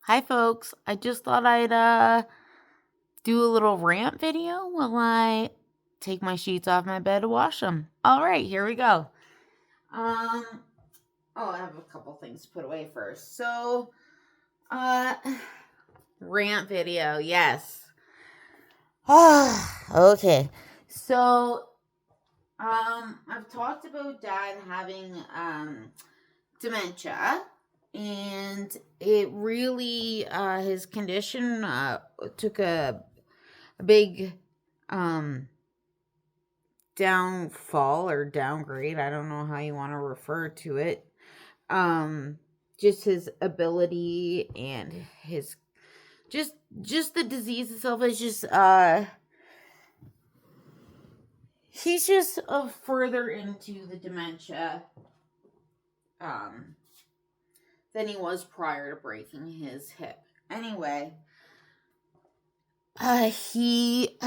Hi, folks. I just thought I'd do a little rant video while I take my sheets off my bed to wash them. All right, here we go. I have a couple things to put away first. So, rant video, yes. Okay. So, I've talked about Dad having dementia, and it really his condition took a big downfall or downgrade. I don't know how you want to refer to it. Just his ability and his just the disease itself is just he's just further into the dementia than he was prior to breaking his hip. Anyway, he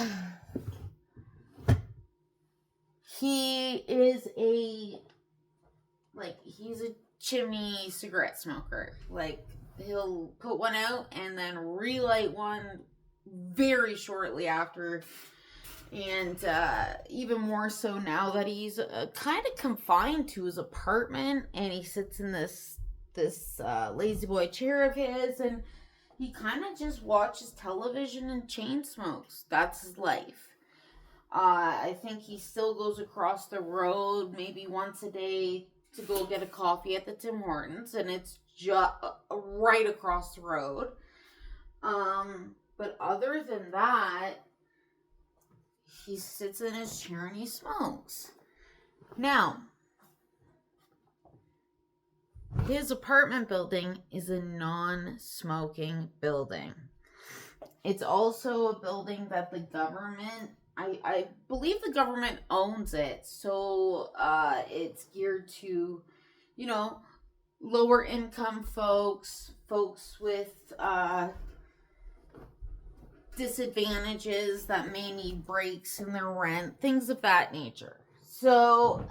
is he's a chimney cigarette smoker. Like, he'll put one out and then relight one very shortly after. And even more so now that he's kind of confined to his apartment, and he sits in this lazy boy chair of his, and he kind of just watches television and chain smokes. That's his life. I think he still goes across the road maybe once a day to go get a coffee at the Tim Hortons, and it's just right across the road. But other than that, he sits in his chair and he smokes. Now, his apartment building is a non-smoking building. It's also a building that the government, I believe the government owns it. So it's geared to, lower income folks with disadvantages that may need breaks in their rent, things of that nature. So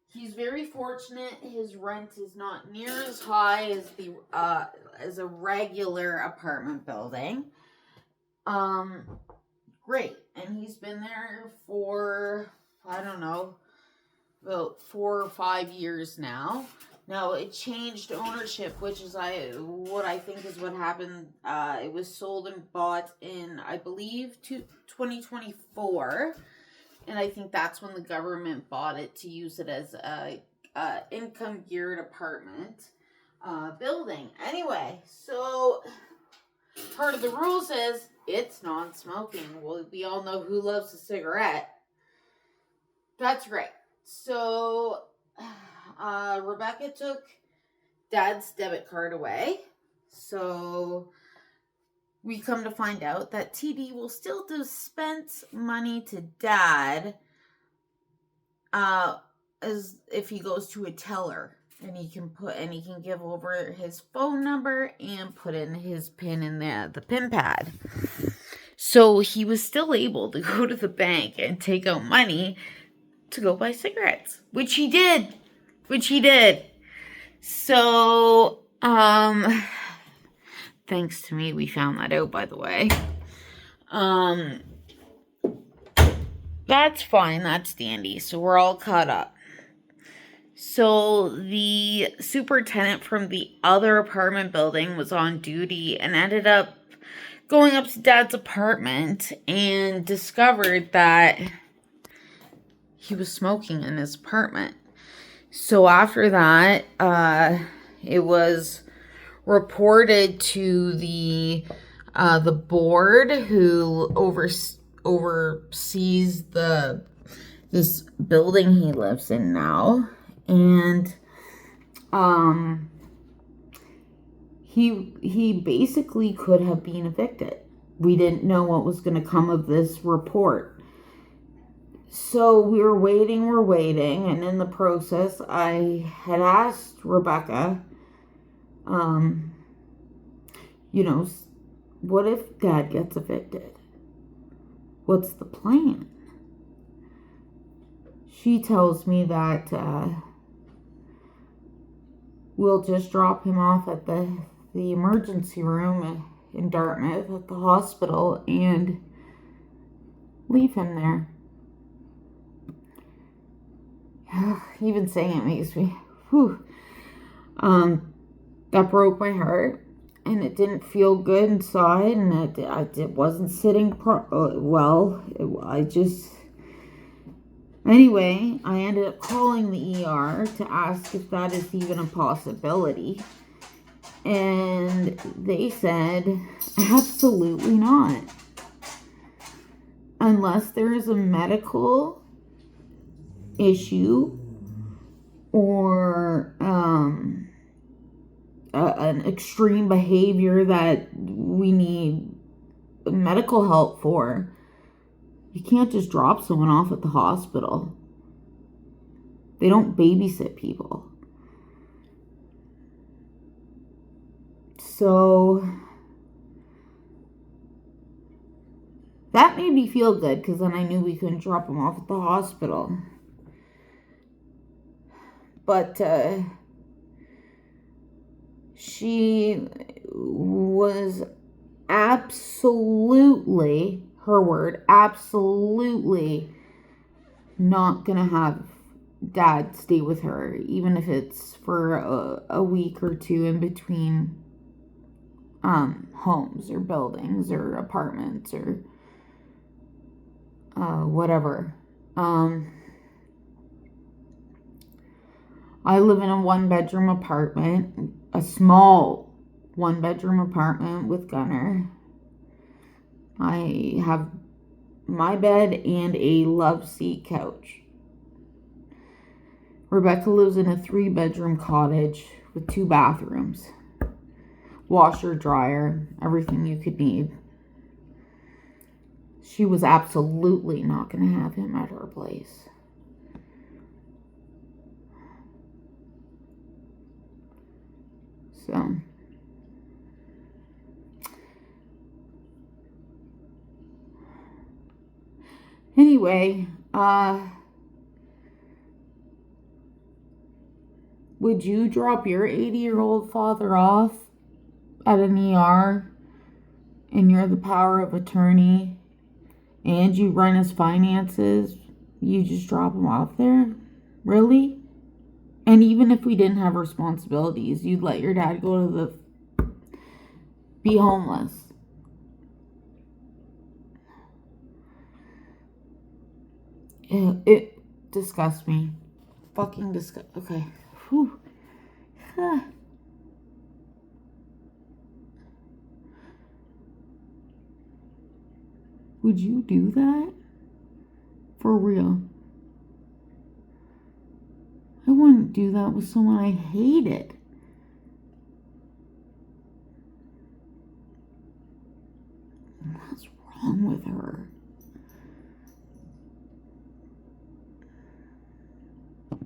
he's very fortunate. His rent is not near as high as a regular apartment building. Great. And he's been there for, I don't know, about 4 or 5 years now. Now, it changed ownership, which is what I think is what happened. It was sold and bought in, I believe, 2024. And I think that's when the government bought it to use it as a income-geared apartment building. Anyway, so part of the rules is it's non-smoking. Well, we all know who loves a cigarette. That's right. So Rebecca took Dad's debit card away. So we come to find out that TD will still dispense money to Dad as if he goes to a teller, and he can give over his phone number and put in his PIN in the PIN pad. So he was still able to go to the bank and take out money to go buy cigarettes, which he did. So, thanks to me, we found that out, by the way. That's fine. That's dandy. So we're all caught up. So the superintendent from the other apartment building was on duty and ended up going up to Dad's apartment and discovered that he was smoking in his apartment. So after that, it was reported to the board who oversees this building he lives in now, and he basically could have been evicted. We didn't know what was going to come of this report. So we were waiting, and in the process, I had asked Rebecca, what if Dad gets evicted? What's the plan? She tells me that we'll just drop him off at the the emergency room in Dartmouth at the hospital and leave him there. Even saying it makes me, whew. That broke my heart, and it didn't feel good inside, and it wasn't sitting well. Anyway, I ended up calling the ER to ask if that is even a possibility. And they said, absolutely not. Unless there is a medical issue or an extreme behavior that we need medical help for, you can't just drop someone off at the hospital. They don't babysit people. So that made me feel good, because then I knew we couldn't drop him off at the hospital. But she was absolutely, her word, absolutely not gonna have Dad stay with her, even if it's for a week or two in between homes or buildings or apartments or whatever. I live in a 1-bedroom apartment, a small 1-bedroom apartment with Gunner. I have my bed and a love seat couch. Rebecca lives in a 3-bedroom cottage with 2 bathrooms. Washer, dryer, everything you could need. She was absolutely not going to have him at her place. So, anyway, would you drop your 80-year-old father off at an ER and you're the power of attorney and you run his finances? You just drop him off there? Really? And even if we didn't have responsibilities, you'd let your dad go to be homeless? It disgusts me. Fucking disgust. Okay. Whew. Would you do that? For real? I wouldn't do that with someone I hated. What's wrong with her?